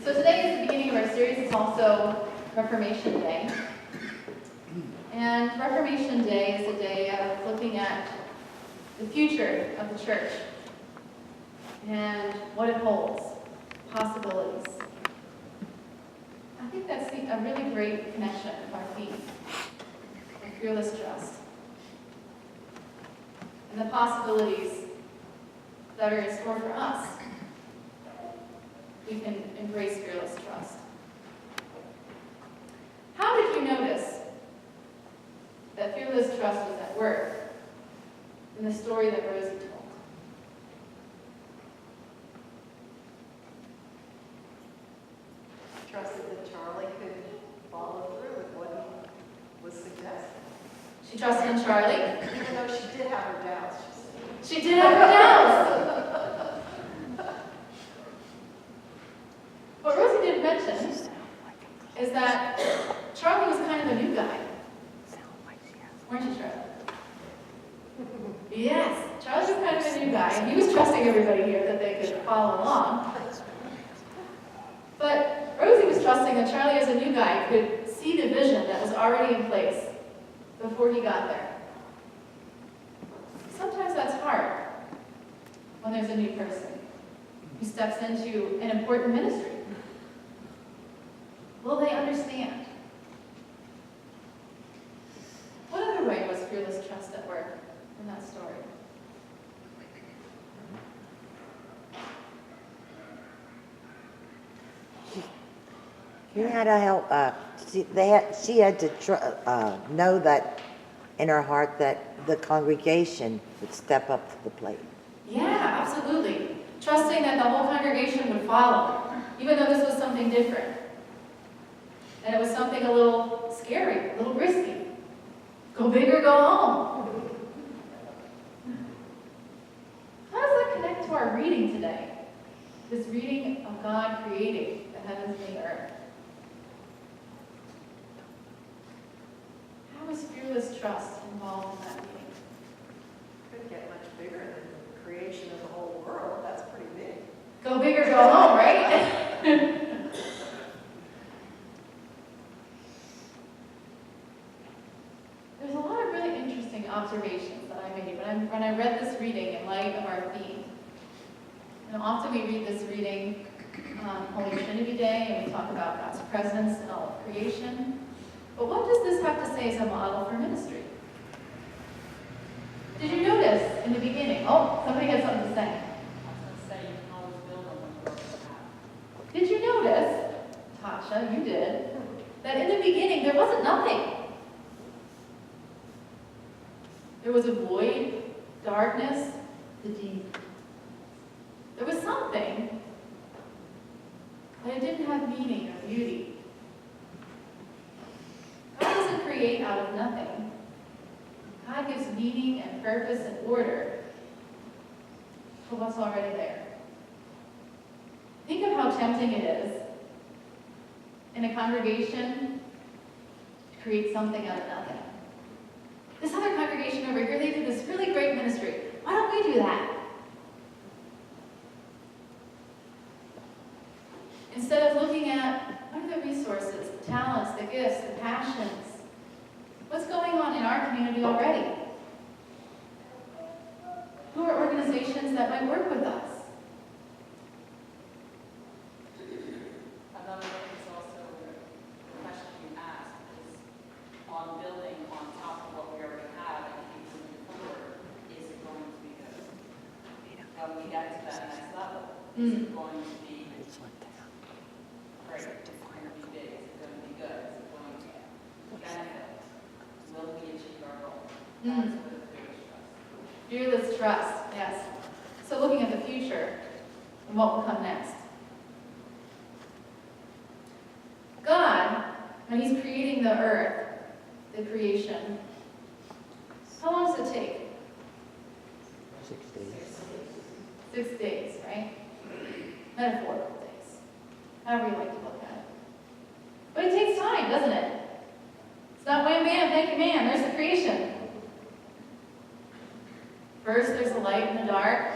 So today is the beginning of our series. It's also Reformation Day. And Reformation Day is a day of looking at the future of the church and what it holds, possibilities. I think that's a really great connection with our theme, of fearless trust. And the possibilities that are in store for us. We can embrace fearless trust. How did you notice that fearless trust was at work in the story that Rosie told? Trusted that Charlie could follow through with what he was suggesting. She trusted in Charlie. Even though she did have her doubts. She did have her doubts. What Rosie didn't mention is that Charlie was kind of a new guy. Weren't you, Charlie? Yes, Charlie was kind of a new guy, and he was trusting everybody here that they could follow along. But Rosie was trusting that Charlie, as a new guy, could see the vision that was already in place before he got there. Sometimes that's hard when there's a new person who steps into an important ministry. Will they understand? What other way was fearless trust at work in that story? He had to help. She had to know that in her heart that the congregation would step up to the plate. Yeah, absolutely. Trusting that the whole congregation would follow, even though this was something different. And it was something a little scary, a little risky. Go big or go home. How does that connect to our reading today? This reading of God creating the heavens and the earth. How is fearless trust involved in that reading? Couldn't get much bigger than the creation of the whole world. That's pretty big. Go big or go home, right? There's a lot of really interesting observations that I made when I read this reading in light of our theme. And often we read this reading on Holy Trinity Day, and we talk about God's presence in all of creation. But what does this have to say as a model for ministry? Did you notice in the beginning? Oh, somebody had something to say. Did you notice, Tasha, you did, that in the beginning there wasn't nothing? There was a void, darkness, the deep. There was something, but it didn't have meaning or beauty. God doesn't create out of nothing. God gives meaning and purpose and order to what's already there. Think of how tempting it is in a congregation to create something out of nothing. This other congregation over here, they do this really great ministry. Why don't we do that? Instead of looking at what are the resources, the talents, the gifts, the passions, what's going on in our community already? Who are organizations that might work with us? Another thing is also the question you asked is on building on top of what we already have and keep moving forward, is it going to be good? When we get to that next level, is it going to be great? Is it going to be big? Is it going to be good? Is it going to benefit? Will we achieve our goal? That's what it feels to us. Fearless trust, yes. So looking at the future and what will come next. God, when He's creating the earth, the creation, how long does it take? 6 days. 6 days, right? Metaphorical days. However you like to look at it. But it takes time, doesn't it? It's not wham bam, thank you man, there's the creation. First there's the light and the dark.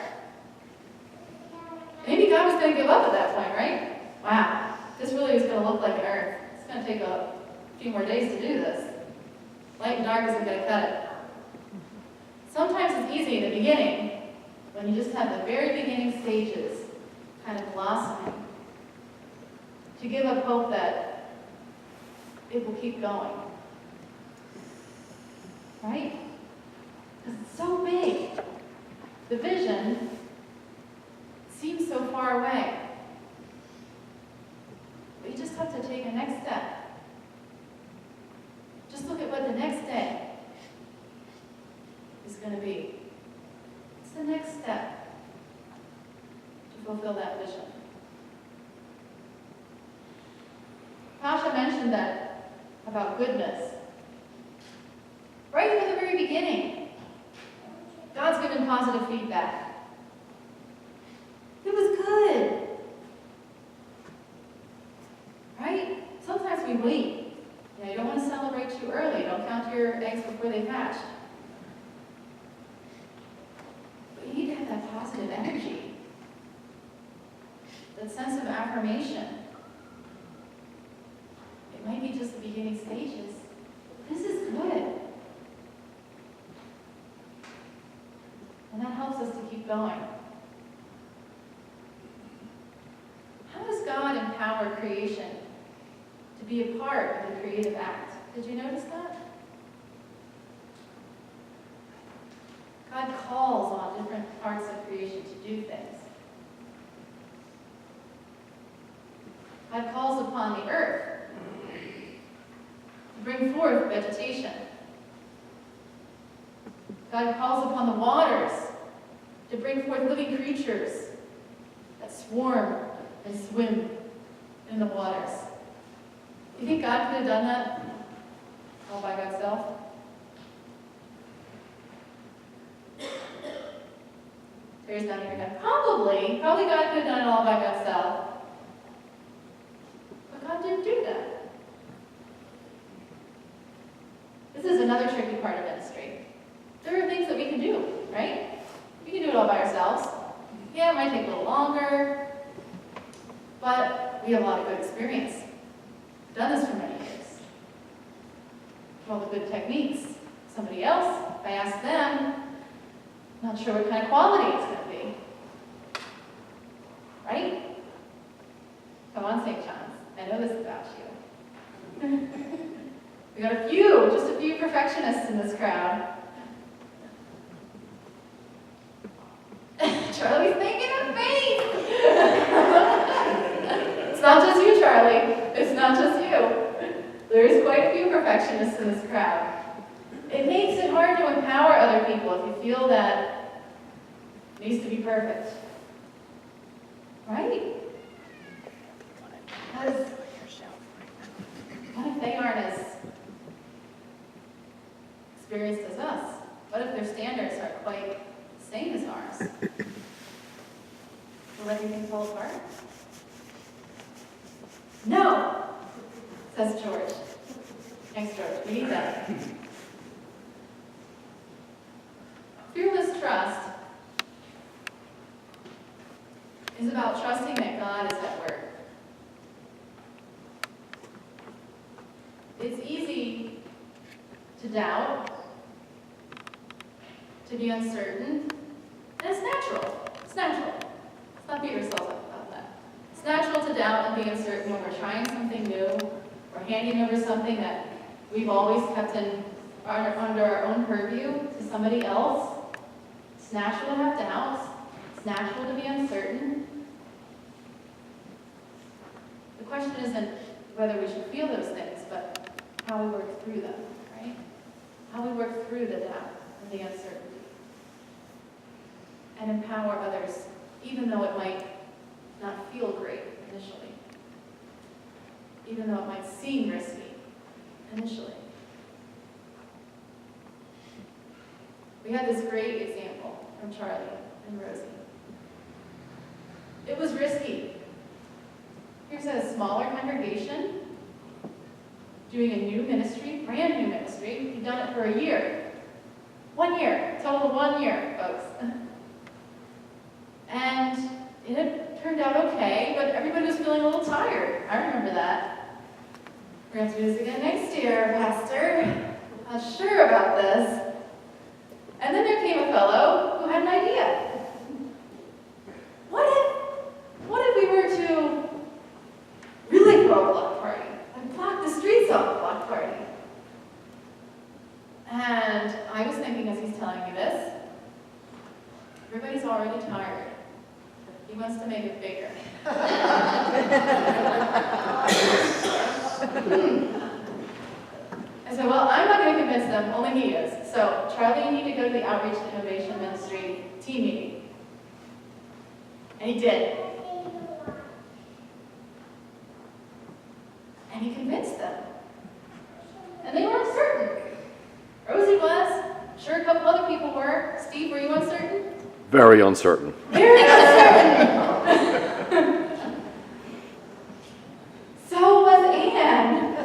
Maybe God was going to give up at that point, right? Wow. this really is going to look like an earth. It's going to take a few more days to do this. Light and dark isn't going to cut it. Sometimes it's easy in the beginning, when you just have the very beginning stages kind of blossoming, to give up hope that it will keep going. Right? Because it's so big. The vision seems so far away. But you just have to take a next step. Just look at what the next day is going to be. It's the next step to fulfill that vision. Pasha mentioned that about goodness. Right from the very beginning, God's given positive feedback. It was good. Right? Sometimes we wait. You don't want to celebrate too early. Don't count your eggs before they've hatched. But you need to have that positive energy, that sense of affirmation. It might be just the beginning stages. This is good. And that helps us to keep going. How does God empower creation to be a part of the creative act? Did you notice that? God calls on different parts of creation to do things. God calls upon the earth to bring forth vegetation. God calls upon the waters to bring forth living creatures that swarm and swim in the waters. You think God could have done that all by Godself? Terry's down here again. Probably God could have done it all by Godself. But God didn't do that. This is another tricky part of ministry. There are things that we can do, right? We can do it all by ourselves. Yeah, it might take a little longer, but we have a lot of good experience. We've done this for many years. All the good techniques. Somebody else, if I ask them, not sure what kind of quality it's going to be. Right? Come on, St. John's. I know this about you. We got just a few perfectionists in this crowd. Charlie's making a face! It's not just you, Charlie. It's not just you. There's quite a few perfectionists in this crowd. It makes it hard to empower other people if you feel that it needs to be perfect. Right? Because what if they aren't as experienced as us? What if their standards are quite the same as ours? Will everything fall apart? No, says George. Thanks, George. We need that. Fearless trust is about trusting that God is at work. It's easy to doubt, to be uncertain, and it's natural. It's natural. Let's not beat ourselves up about that. It's natural to doubt and be uncertain when we're trying something new, or handing over something that we've always kept under our own purview to somebody else. It's natural to have doubts. It's natural to be uncertain. The question isn't whether we should feel those things, but how we work through them, right? How we work through the doubt and the uncertainty. And empower others, even though it might not feel great initially. Even though it might seem risky initially. We had this great example from Charlie and Rosie. It was risky. Here's a smaller congregation doing a new ministry, brand new ministry. He'd done it for a year. 1 year, total of 1 year, folks. And it had turned out okay, but everybody was feeling a little tired. I remember that. We're going to have to do this again next year, Pastor. I'm not sure about this. And then there came a fellow who had an idea. What if we were to really throw a block party? Like block the streets off a block party? And I was thinking as he's telling me this, everybody's already tired. He wants to make it bigger. I said, well, I'm not going to convince them, only he is. So, Charlie, you need to go to the Outreach and Innovation Ministry team meeting. And he did. And he convinced them. And they were uncertain. Rosie was. I'm sure a couple other people were. Steve, were you uncertain? Very uncertain. Very uncertain. So was Anne.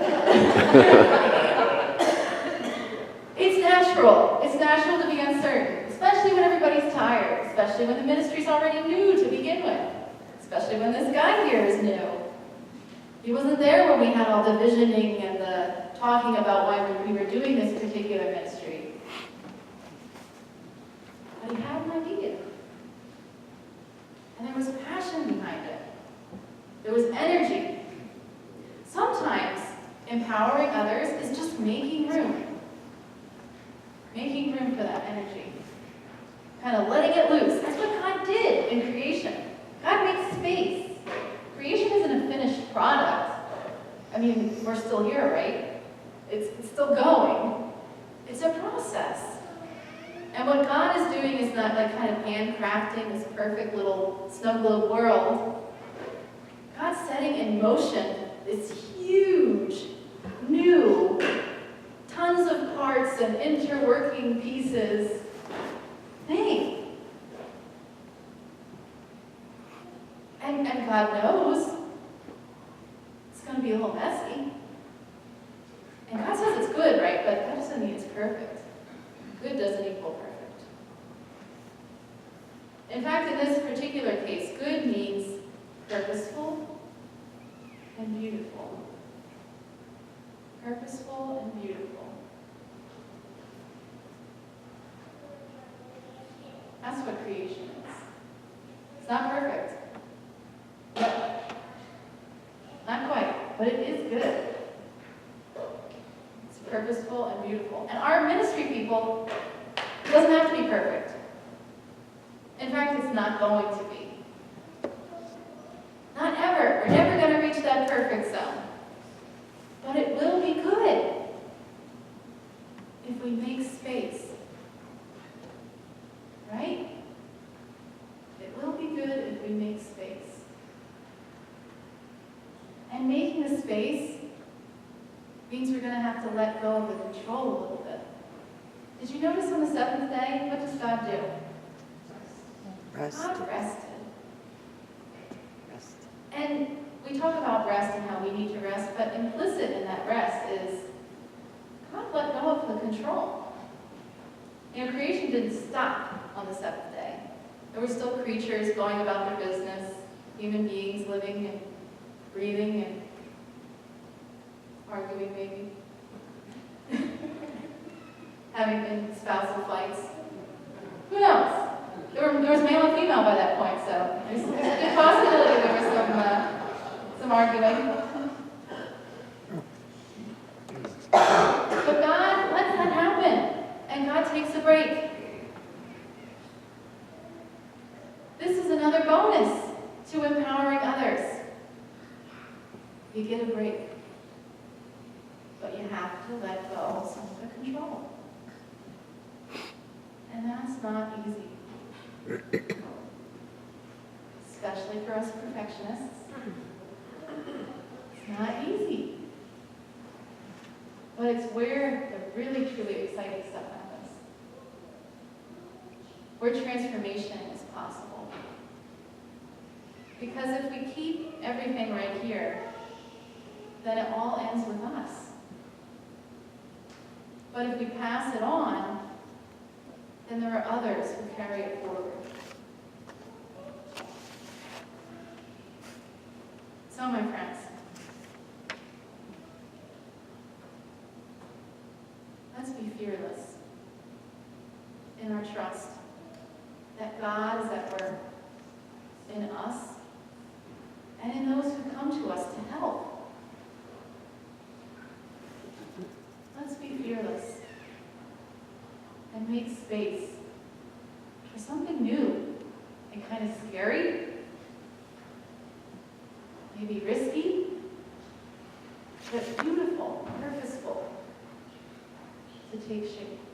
It's natural. It's natural to be uncertain, especially when everybody's tired, especially when the ministry's already new to begin with, especially when this guy here is new. He wasn't there when we had all the visioning and the talking about why we were doing this particular ministry. But he had an idea. And there was passion behind it. There was energy. Sometimes empowering others is just making room. Making room for that energy. Kind of letting it loose. That's what God did in creation. God made space. Creation isn't a finished product. I mean, we're still here, right? It's still going. It's a process. And what God is doing is not like kind of handcrafting this perfect little snow globe world. God's setting in motion this huge, new, tons of parts and interworking pieces thing. And God knows it's going to be a little messy. And God says it's good, right? But that doesn't mean it's perfect. Good doesn't equal perfect. In fact, in this particular case, good means purposeful and beautiful. Purposeful and beautiful. That's what creation is. It's not perfect. Not quite, but it is good. It's purposeful and beautiful. And our ministry people, it doesn't have to be perfect. In fact, it's not going to be. Not ever. We're never going to reach that perfect zone. But it will be good if we make space. Right? It will be good if we make space. And making the space means we're going to have to let go of the control a little bit. Did you notice on the seventh day, what does God do? Rest. God rested. Rest. And we talk about rest and how we need to rest, but implicit in that rest is God let go of the control. You know, creation didn't stop on the seventh day. There were still creatures going about their business, human beings living and breathing and arguing maybe. Having been spousal fights. Who knows? There was male and female by that point, so there's a good possibility there was some arguing. But God lets that happen, and God takes a break. This is another bonus to empowering others. You get a break, but you have to let go of some of the control. And that's not easy. Especially for us perfectionists. It's not easy. But it's where the really, truly exciting stuff happens. Where transformation is possible. Because if we keep everything right here, then it all ends with us. But if we pass it on, then there are others who carry it forward. fearless in our trust that God is at work in us and in those who come to us to help. Let's be fearless and make space for something new and kind of scary, maybe risky, but beautiful, purposeful to take shape.